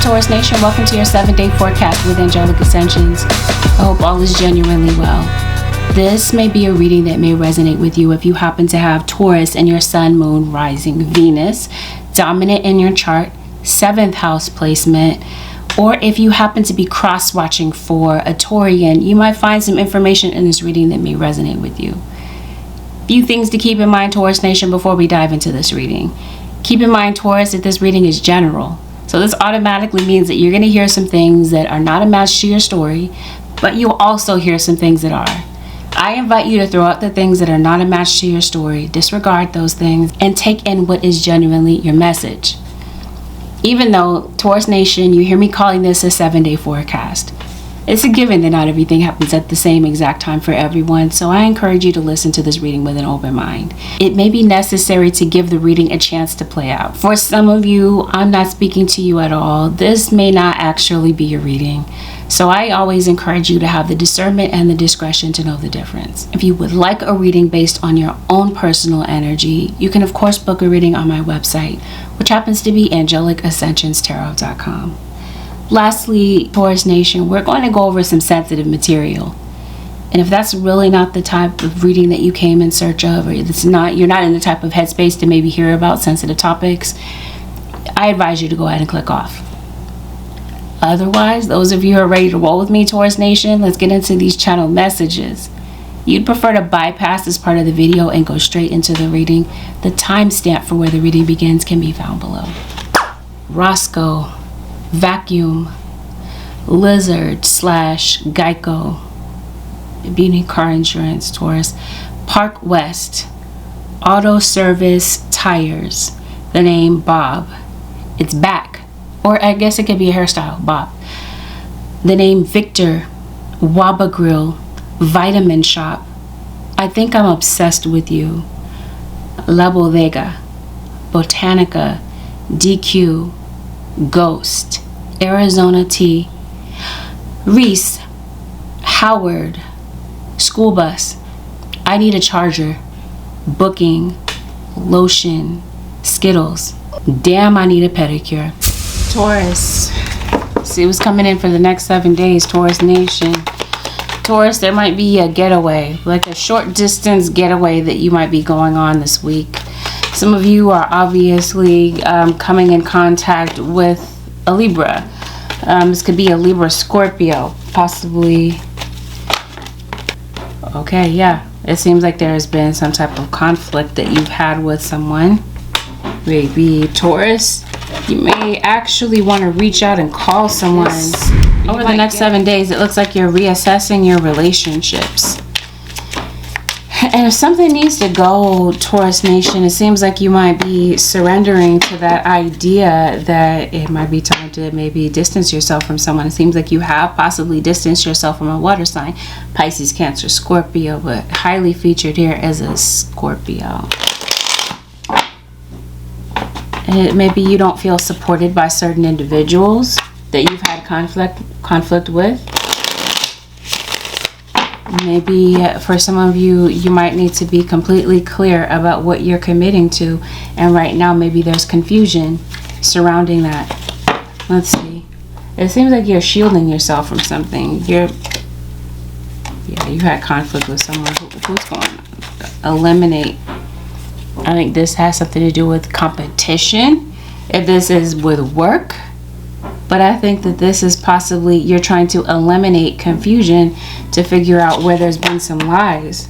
Taurus Nation. Welcome to your 7-day forecast with Angelic Ascensions. I hope all is genuinely well. This may be a reading that may resonate with you if you happen to have Taurus in your Sun, Moon, Rising, Venus, dominant in your chart, 7th house placement, or if you happen to be cross-watching for a Taurian, you might find some information in this reading that may resonate with you. Few things to keep in mind, Taurus Nation, before we dive into this reading. Keep in mind, Taurus, that this reading is general. So this automatically means that you're going to hear some things that are not a match to your story, but you'll also hear some things that are. I invite you to throw out the things that are not a match to your story, disregard those things, and take in what is genuinely your message. Even though, Taurus Nation, you hear me calling this a 7-day forecast, it's a given that not everything happens at the same exact time for everyone, so I encourage you to listen to this reading with an open mind. It may be necessary to give the reading a chance to play out. For some of you, I'm not speaking to you at all. This may not actually be a reading. So I always encourage you to have the discernment and the discretion to know the difference. If you would like a reading based on your own personal energy, you can of course book a reading on my website, which happens to be AngelicAscensionsTarot.com. Lastly, Taurus Nation, we're going to go over some sensitive material. And if that's really not the type of reading that you came in search of, or you're not in the type of headspace to maybe hear about sensitive topics, I advise you to go ahead and click off. Otherwise, those of you who are ready to roll with me, Taurus Nation, let's get into these channel messages. You'd prefer to bypass this part of the video and go straight into the reading. The timestamp for where the reading begins can be found below. Roscoe, Vacuum, Lizard / Geico, Beauty Car Insurance, Taurus, Park West, Auto Service Tires, the name Bob, it's back, or I guess it could be a hairstyle, Bob, the name Victor, Waba Grill, Vitamin Shop, I think I'm obsessed with you, La Bodega, Botanica, DQ, Ghost, Arizona Tea, Reese, Howard, School Bus, I Need a Charger, Booking, Lotion, Skittles, Damn, I Need a Pedicure. Taurus, see what's coming in for the next 7 days, Taurus Nation. Taurus, there might be a getaway, like a short distance getaway that you might be going on this week. Some of you are obviously coming in contact with a Libra. This could be a Libra Scorpio, possibly. Okay, yeah. It seems like there has been some type of conflict that you've had with someone. Maybe Taurus, you may actually want to reach out and call someone. Over the next 7 days, it looks like you're reassessing your relationships. And if something needs to go, Taurus Nation, it seems like you might be surrendering to that idea that it might be time to maybe distance yourself from someone. It seems like you have possibly distanced yourself from a water sign, Pisces, Cancer, Scorpio, but highly featured here as a Scorpio. And maybe you don't feel supported by certain individuals that you've had conflict with. Maybe for some of you, you might need to be completely clear about what you're committing to, and right now maybe there's confusion surrounding that. Let's see. It seems like you're shielding yourself from something. You had conflict with someone. Who's going to eliminate? I think this has something to do with competition, if this is with work. But I think that this is possibly you're trying to eliminate confusion to figure out where there's been some lies.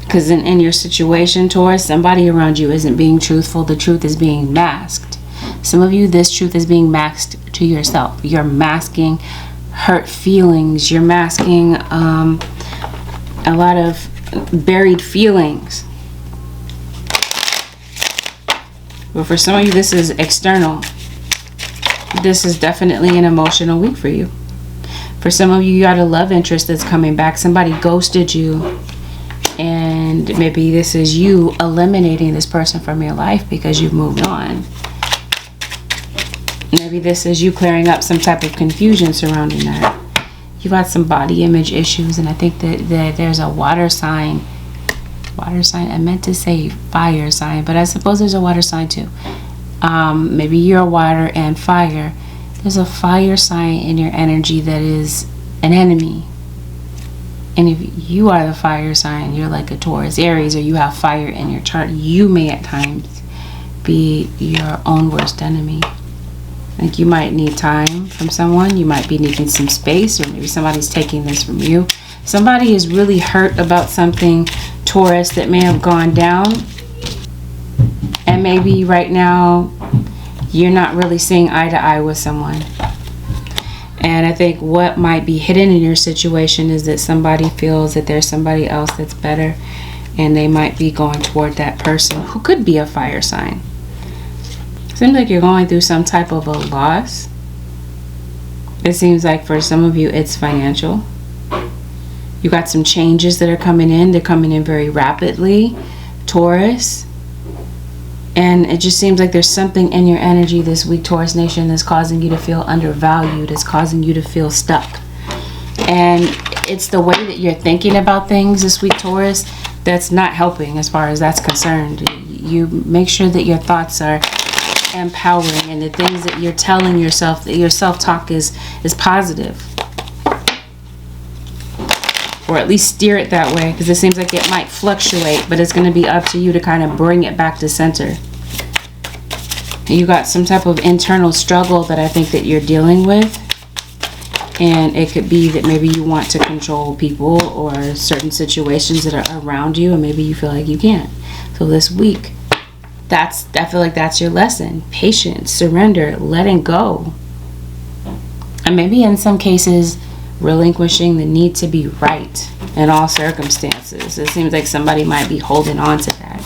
Because in your situation, Taurus, somebody around you isn't being truthful. The truth is being masked. Some of you, this truth is being masked to yourself. You're masking hurt feelings. You're masking a lot of buried feelings. But for some of you, this is external. This is definitely an emotional week for you. For some of you, you got a love interest that's coming back. Somebody ghosted you. And maybe this is you eliminating this person from your life because you've moved on. Maybe this is you clearing up some type of confusion surrounding that. You've had some body image issues, and I think that there's a water sign. Water sign, I meant to say fire sign, but I suppose there's a water sign too. Maybe you're water and fire. There's a fire sign in your energy that is an enemy. And if you are the fire sign, you're like a Taurus, Aries, or you have fire in your chart, you may at times be your own worst enemy. Like you might need time from someone. You might be needing some space, or maybe somebody's taking this from you. Somebody is really hurt about something, Taurus, that may have gone down. And maybe right now you're not really seeing eye to eye with someone. And I think what might be hidden in your situation is that somebody feels that there's somebody else that's better, and they might be going toward that person who could be a fire sign. Seems like you're going through some type of a loss. It seems like for some of you it's financial. You got some changes that are coming in. They're coming in very rapidly, Taurus. And it just seems like there's something in your energy this week, Taurus Nation, that's causing you to feel undervalued. It's causing you to feel stuck. And it's the way that you're thinking about things this week, Taurus, that's not helping as far as that's concerned. You make sure that your thoughts are empowering, and the things that you're telling yourself, that your self-talk is positive. Or at least steer it that way, because it seems like it might fluctuate, but it's going to be up to you to kind of bring it back to center. You got some type of internal struggle that I think that you're dealing with, and it could be that maybe you want to control people or certain situations that are around you, and maybe you feel like you can't. So this week, I feel like that's your lesson. Patience, surrender, letting go. And maybe in some cases, relinquishing the need to be right in all circumstances. It seems like somebody might be holding on to that.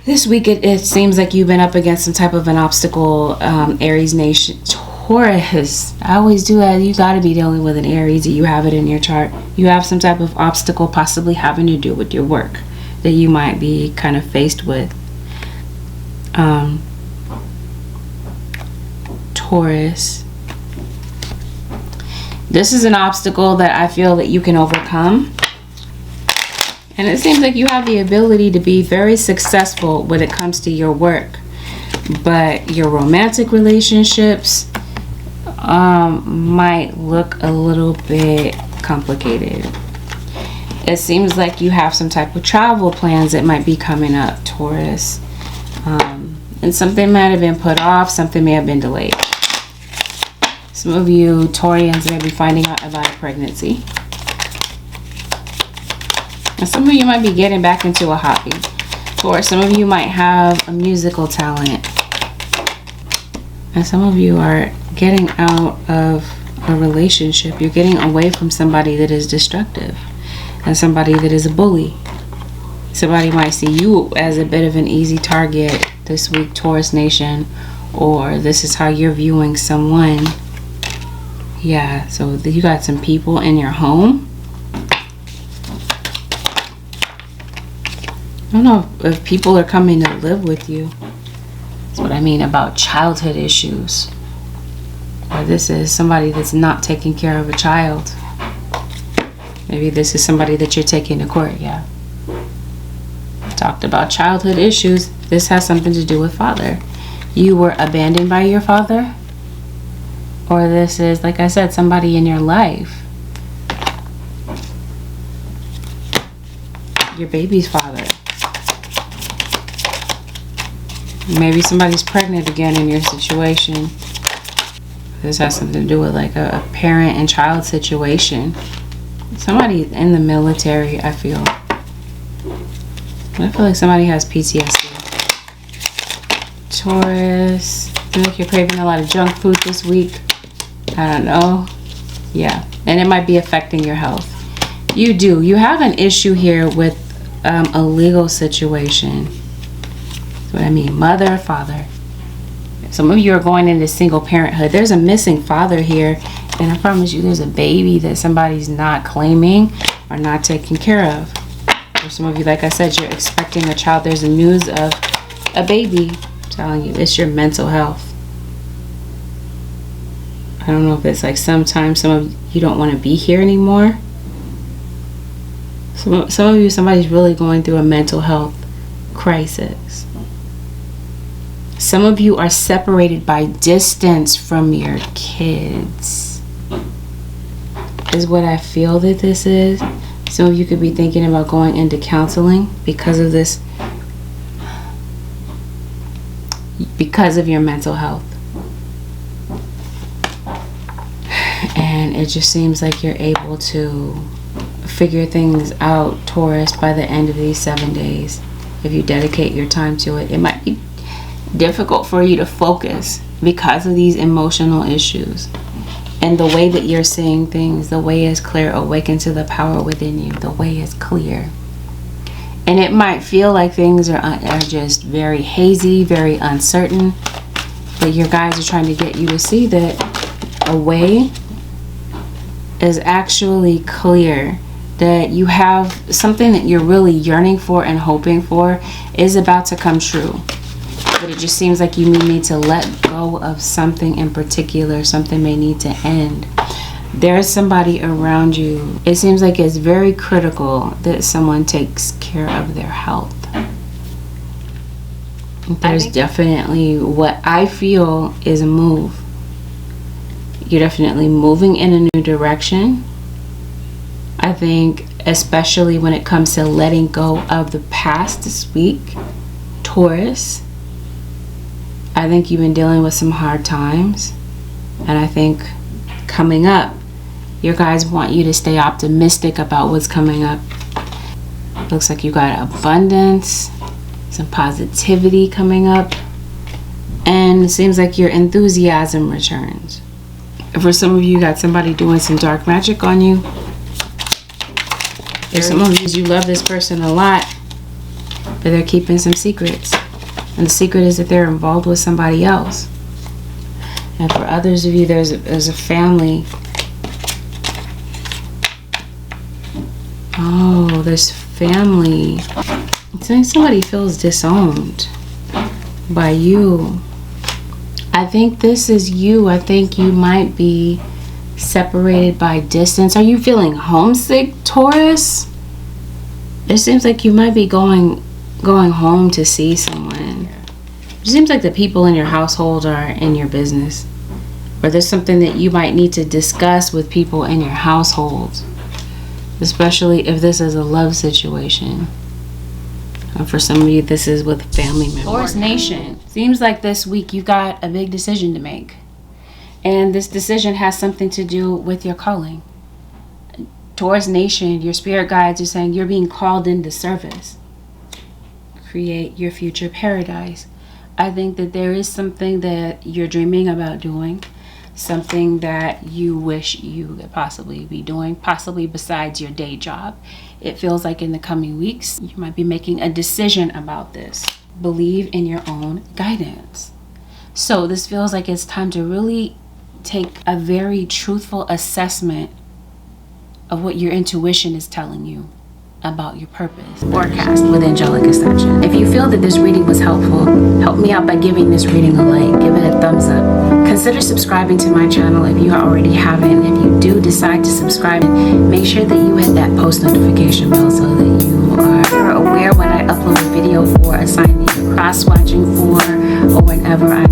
This week, it seems like you've been up against some type of an obstacle, Aries Nation. Taurus, I always do that. You got to be dealing with an Aries. You have it in your chart. You have some type of obstacle possibly having to do with your work that you might be kind of faced with. Taurus. This is an obstacle that I feel that you can overcome. And it seems like you have the ability to be very successful when it comes to your work. But your romantic relationships might look a little bit complicated. It seems like you have some type of travel plans that might be coming up, Taurus. And something might have been put off, something may have been delayed. Some of you Taurians may be finding out about a pregnancy. And some of you might be getting back into a hobby. Or some of you might have a musical talent. And some of you are getting out of a relationship. You're getting away from somebody that is destructive. And somebody that is a bully. Somebody might see you as a bit of an easy target this week, Taurus Nation. Or this is how you're viewing someone. Yeah, so you got some people in your home. I don't know if people are coming to live with you. That's what I mean about childhood issues. Or this is somebody that's not taking care of a child. Maybe this is somebody that you're taking to court, yeah. Talked about childhood issues. This has something to do with father. You were abandoned by your father. Or this is, like I said, somebody in your life. Your baby's father. Maybe somebody's pregnant again in your situation. This has something to do with like a parent and child situation. Somebody in the military, I feel. I feel like somebody has PTSD. Taurus. I feel like you're craving a lot of junk food this week. I don't know. Yeah. And it might be affecting your health. You do. You have an issue here with a legal situation. That's what I mean. Mother, father. Some of you are going into single parenthood. There's a missing father here. And I promise you there's a baby that somebody's not claiming or not taking care of. For some of you, like I said, you're expecting a child. There's a news of a baby. I'm telling you, it's your mental health. I don't know if it's like sometimes some of you don't want to be here anymore. Some of you, somebody's really going through a mental health crisis. Some of you are separated by distance from your kids, is what I feel that this is. Some of you could be thinking about going into counseling because of this, because of your mental health. And it just seems like you're able to figure things out, Taurus, by the end of these 7 days. If you dedicate your time to it, it might be difficult for you to focus because of these emotional issues. And the way that you're seeing things, the way is clear. Awaken to the power within you. The way is clear. And it might feel like things are just very hazy, very uncertain. But your guides are trying to get you to see that a way is actually clear. That you have something that you're really yearning for and hoping for is about to come true. But it just seems like you need to let go of something in particular. Something may need to end. There's somebody around you. It seems like it's very critical that someone takes care of their health. There's definitely what I feel is a move. You're definitely moving in a new direction. I think especially when it comes to letting go of the past this week, Taurus, I think you've been dealing with some hard times. And I think coming up, your guys want you to stay optimistic about what's coming up. Looks like you got abundance, some positivity coming up. And it seems like your enthusiasm returns. For some of you, got somebody doing some dark magic on you. There's some of you love this person a lot, but they're keeping some secrets. And the secret is that they're involved with somebody else. And for others of you, there's a family. Oh, there's family. It's like somebody feels disowned by you. I think this is you. I think you might be separated by distance. Are you feeling homesick, Taurus? It seems like you might be going home to see someone. It seems like the people in your household are in your business. Or there's something that you might need to discuss with people in your household. Especially if this is a love situation. And for some of you, this is with family members. Taurus Nation, seems like this week you got a big decision to make. And this decision has something to do with your calling. Taurus Nation, your spirit guides are saying you're being called into service. Create your future paradise. I think that there is something that you're dreaming about doing. Something that you wish you could possibly be doing, possibly besides your day job. It feels like in the coming weeks, you might be making a decision about this. Believe in your own guidance. So this feels like it's time to really take a very truthful assessment of what your intuition is telling you about your purpose. Forecast with Angelic Ascensions. If you feel that this reading was helpful, help me out by giving this reading a like, give it a thumbs up. Consider subscribing to my channel if you already haven't. If you do decide to subscribe, make sure that you hit that post notification bell so that you are aware when I upload a video for a sign that you're cross-watching for, or whenever I